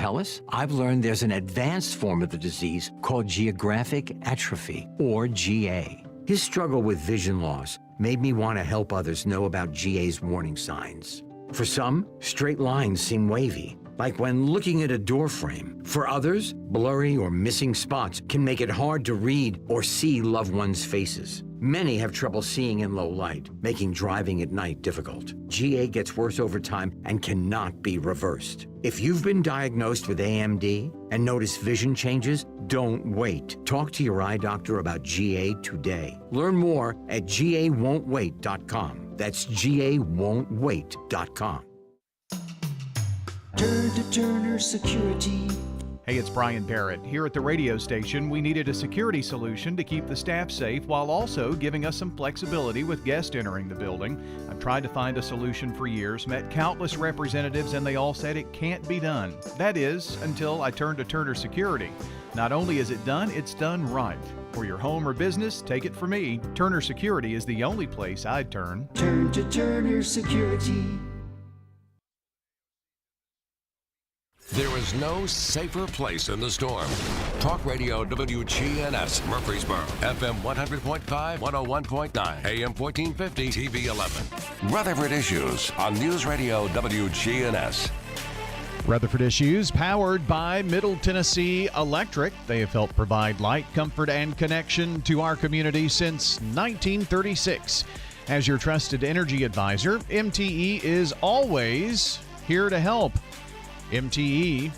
Pellis, I've learned there's an advanced form of the disease called geographic atrophy, or GA. His struggle with vision loss made me want to help others know about GA's warning signs. For some, straight lines seem wavy, like when looking at a door frame. For others, blurry or missing spots can make it hard to read or see loved ones' faces. Many have trouble seeing in low light, making driving at night difficult. GA gets worse over time and cannot be reversed. If you've been diagnosed with AMD and notice vision changes, don't wait. Talk to your eye doctor about GA today. Learn more at gawon'twait.com. That's gawon'twait.com. Turn to Turner Security. Hey, it's Brian Barrett. Here at the radio station, we needed a security solution to keep the staff safe while also giving us some flexibility with guests entering the building. I've tried to find a solution for years, met countless representatives, and they all said it can't be done. That is, until I turned to Turner Security. Not only is it done, it's done right. For your home or business, take it from me, Turner Security is the only place I'd turn. Turn to Turner Security. There is no safer place in the storm. Talk Radio WGNS Murfreesboro, FM 100.5, 101.9, AM 1450, TV 11. Rutherford Issues on News Radio WGNS. Rutherford Issues, powered by Middle Tennessee Electric. They have helped provide light, comfort, and connection to our community since 1936. As your trusted energy advisor, MTE is always here to help. MTE.com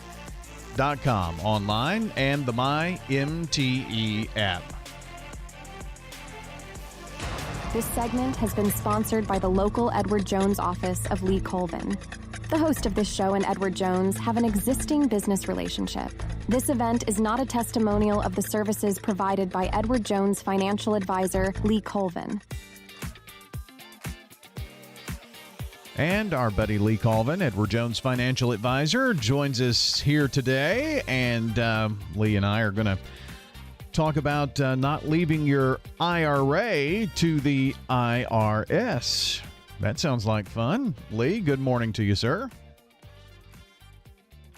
online and the My MTE app. This segment has been sponsored by the local Edward Jones office of Lee Colvin. The host of this show and Edward Jones have an existing business relationship. This event is not a testimonial of the services provided by Edward Jones financial advisor Lee Colvin. And our buddy Lee Colvin, Edward Jones financial advisor, joins us here today. And Lee and I are going to talk about not leaving your IRA to the IRS. That sounds like fun. Lee, good morning to you, sir.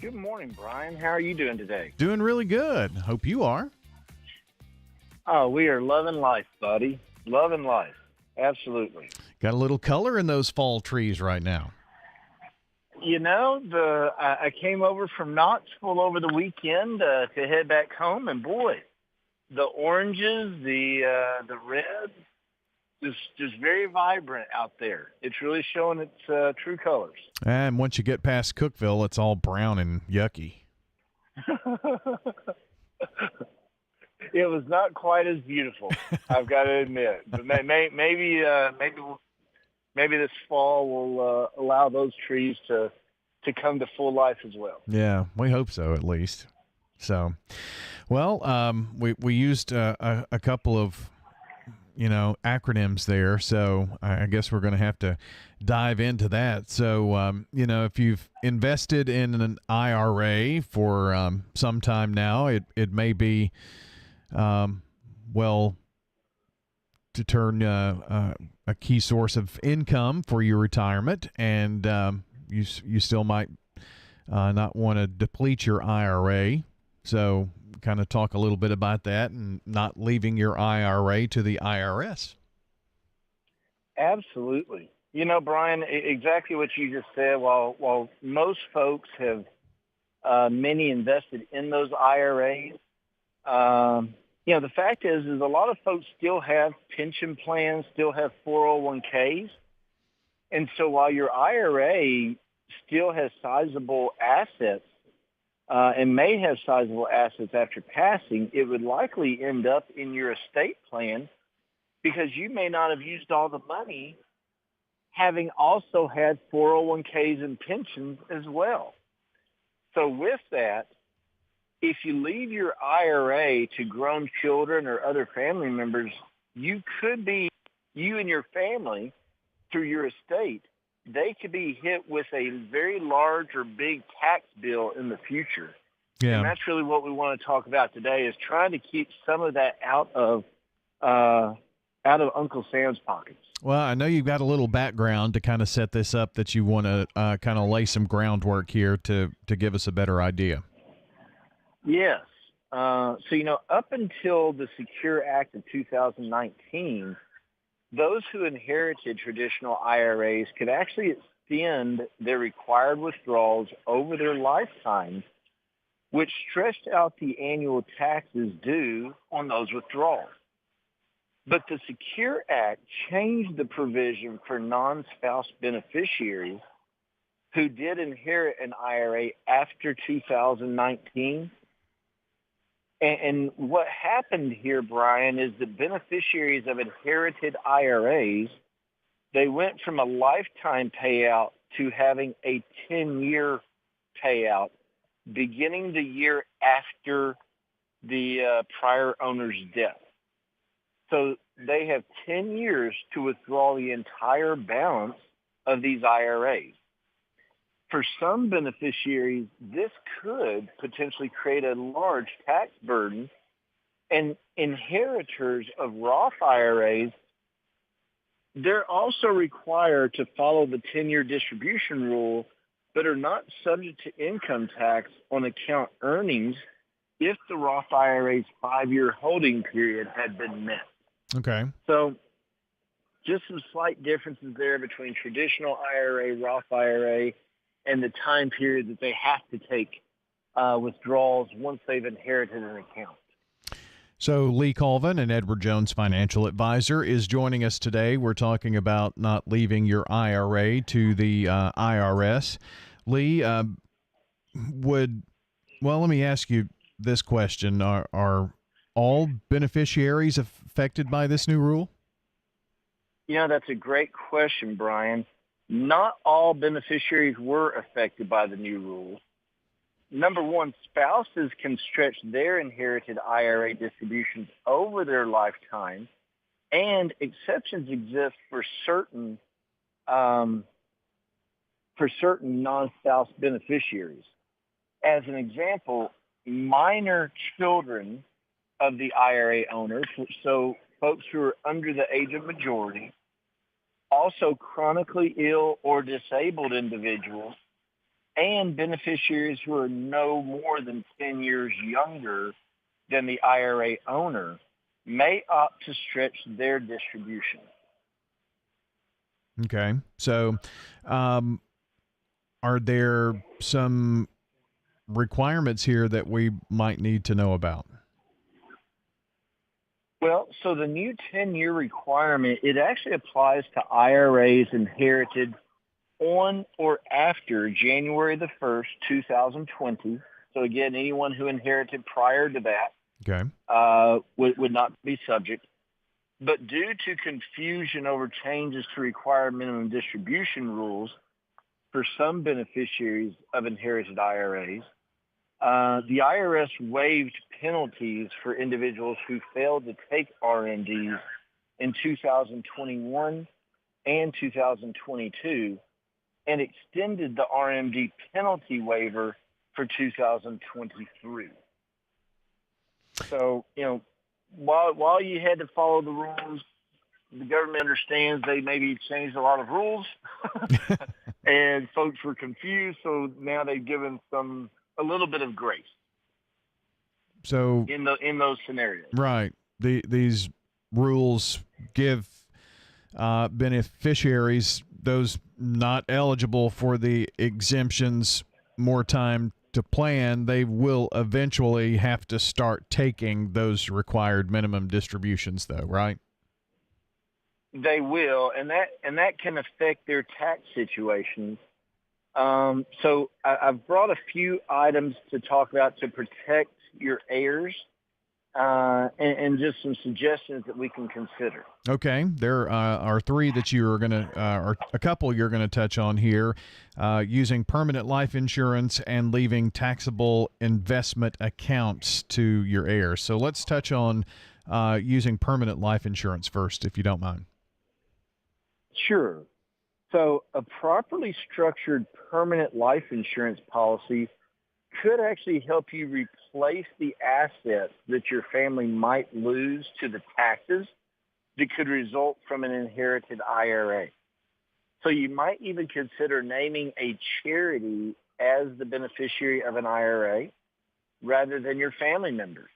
Good morning, Brian. How are you doing today? Doing really good. Hope you are. Oh, we are loving life, buddy. Loving life. Absolutely. Got a little color in those fall trees right now. You know, I came over from Knoxville over the weekend to head back home, and boy, the oranges, the reds, just very vibrant out there. It's really showing its true colors. And once you get past Cookville, it's all brown and yucky. It was not quite as beautiful, I've got to admit. But maybe this fall will allow those trees to come to full life as well. Yeah, we hope so, at least. So, well, we used a couple of acronyms there, so I guess we're going to have to dive into that. So, if you've invested in an IRA for some time now, it may be to turn a key source of income for your retirement, and you still might not want to deplete your IRA. So kind of talk a little bit about that and not leaving your IRA to the IRS. Absolutely. Brian, exactly what you just said. While most folks have many invested in those IRAs, the fact is a lot of folks still have pension plans, still have 401ks. And so while your IRA still has sizable assets and may have sizable assets after passing, it would likely end up in your estate plan because you may not have used all the money having also had 401ks and pensions as well. So with that, if you leave your IRA to grown children or other family members, you and your family, through your estate, they could be hit with a very large or big tax bill in the future. Yeah. And that's really what we want to talk about today, is trying to keep some of that out out of Uncle Sam's pockets. Well, I know you've got a little background to kind of set this up that you want to kind of lay some groundwork here to give us a better idea. Yes. So, up until the Secure Act of 2019, those who inherited traditional IRAs could actually extend their required withdrawals over their lifetime, which stretched out the annual taxes due on those withdrawals. But the Secure Act changed the provision for non-spouse beneficiaries who did inherit an IRA after 2019. And what happened here, Brian, is that beneficiaries of inherited IRAs, they went from a lifetime payout to having a 10-year payout beginning the year after the prior owner's death. So they have 10 years to withdraw the entire balance of these IRAs. For some beneficiaries, this could potentially create a large tax burden, and inheritors of Roth IRAs, they're also required to follow the 10-year distribution rule, but are not subject to income tax on account earnings if the Roth IRA's 5-year holding period had been met. Okay. So just some slight differences there between traditional IRA, Roth IRA, and the time period that they have to take withdrawals once they've inherited an account. So Lee Colvin, an Edward Jones financial advisor, is joining us today. We're talking about not leaving your IRA to the IRS. Lee, let me ask you this question. Are all beneficiaries affected by this new rule? That's a great question, Brian. Not all beneficiaries were affected by the new rules. Number one, spouses can stretch their inherited IRA distributions over their lifetime, and exceptions exist for certain non-spouse beneficiaries. As an example, minor children of the IRA owners, so folks who are under the age of majority, also chronically ill or disabled individuals, and beneficiaries who are no more than 10 years younger than the IRA owner may opt to stretch their distribution. Okay. So are there some requirements here that we might need to know about? Well, so the new 10-year requirement, it actually applies to IRAs inherited on or after January the 1st, 2020. So again, anyone who inherited prior to that would not be subject. But due to confusion over changes to required minimum distribution rules for some beneficiaries of inherited IRAs, the IRS waived penalties for individuals who failed to take RMDs in 2021 and 2022 and extended the RMD penalty waiver for 2023. So, while you had to follow the rules, the government understands they maybe changed a lot of rules and folks were confused. So now they've given a little bit of grace. So in those scenarios, right? These rules give beneficiaries, those not eligible for the exemptions, more time to plan. They will eventually have to start taking those required minimum distributions, though, right? They will, and that can affect their tax situations. So I've brought a few items to talk about to protect your heirs, and just some suggestions that we can consider. Okay, there are three that you are going to, or a couple you're going to touch on here, using permanent life insurance and leaving taxable investment accounts to your heirs. So let's touch on using permanent life insurance first, if you don't mind. Sure. So a properly structured permanent life insurance policy could actually help you replace the assets that your family might lose to the taxes that could result from an inherited IRA. So you might even consider naming a charity as the beneficiary of an IRA rather than your family members.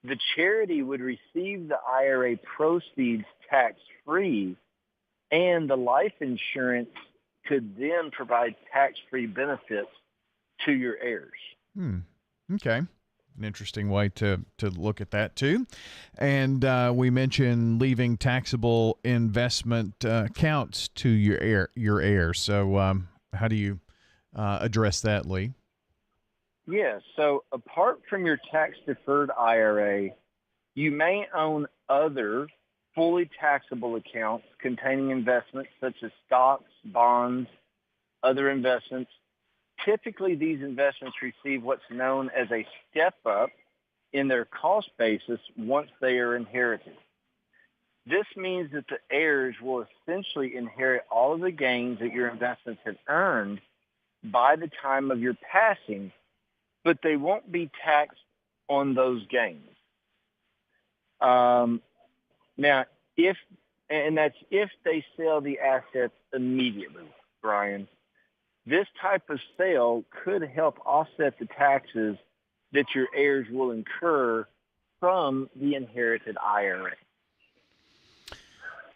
The charity would receive the IRA proceeds tax-free, and the life insurance could then provide tax-free benefits to your heirs. Okay. An interesting way to look at that, too. And we mentioned leaving taxable investment accounts to your heirs. So how do you address that, Lee? Yeah, so apart from your tax-deferred IRA, you may own other fully taxable accounts containing investments such as stocks, bonds, other investments. Typically, these investments receive what's known as a step-up in their cost basis once they are inherited. This means that the heirs will essentially inherit all of the gains that your investments have earned by the time of your passing, but they won't be taxed on those gains. Now, that's if they sell the assets immediately, Brian. This type of sale could help offset the taxes that your heirs will incur from the inherited IRA.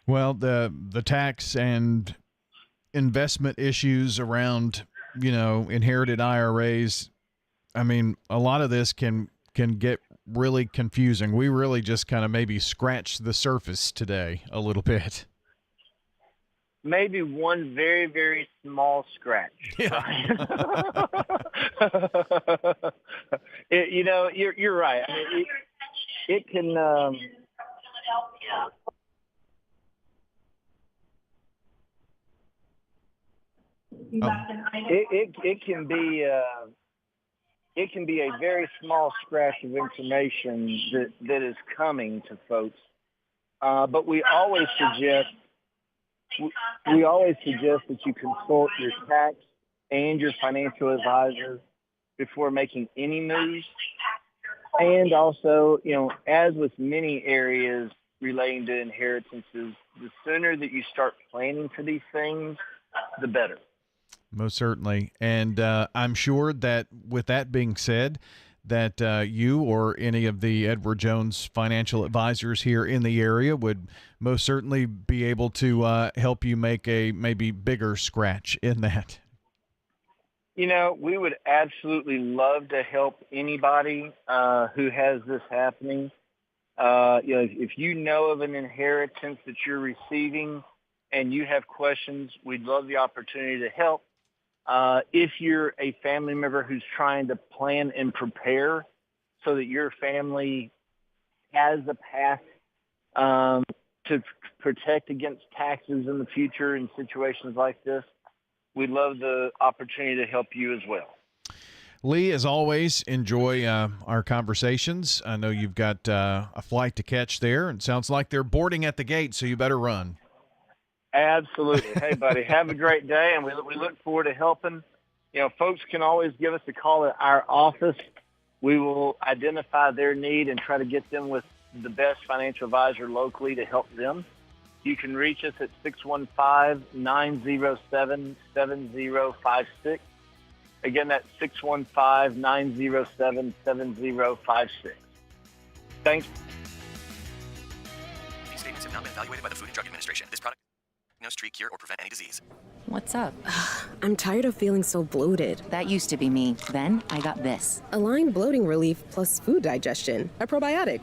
Well, the tax and investment issues around, inherited IRAs, I mean, a lot of this can get really confusing. We really just kind of maybe scratched the surface today a little bit. Maybe one very, very small scratch. Yeah. You're right. I mean, it can. It can be a very small scratch of information that is coming to folks, but we always suggest that you consult your tax and your financial advisor before making any moves. And also, as with many areas relating to inheritances, the sooner that you start planning for these things, the better. Most certainly. And I'm sure that with that being said, that you or any of the Edward Jones financial advisors here in the area would most certainly be able to help you make a maybe bigger scratch in that. We would absolutely love to help anybody who has this happening. If you know of an inheritance that you're receiving and you have questions, we'd love the opportunity to help. If you're a family member who's trying to plan and prepare so that your family has a path to protect against taxes in the future in situations like this, we'd love the opportunity to help you as well. Lee, as always, enjoy our conversations. I know you've got a flight to catch there, and it sounds like they're boarding at the gate, so you better run. Absolutely. Hey, buddy, have a great day, and we look forward to helping. Folks can always give us a call at our office. We will identify their need and try to get them with the best financial advisor locally to help them. You can reach us at 615-907-7056. Again, that's 615-907-7056. Thanks. These statements have not been evaluated by the Food and Drug Administration. This product no treat, cure, or prevent any disease. What's up? I'm tired of feeling so bloated. That used to be me. Then I got this. Align bloating relief plus food digestion. A probiotic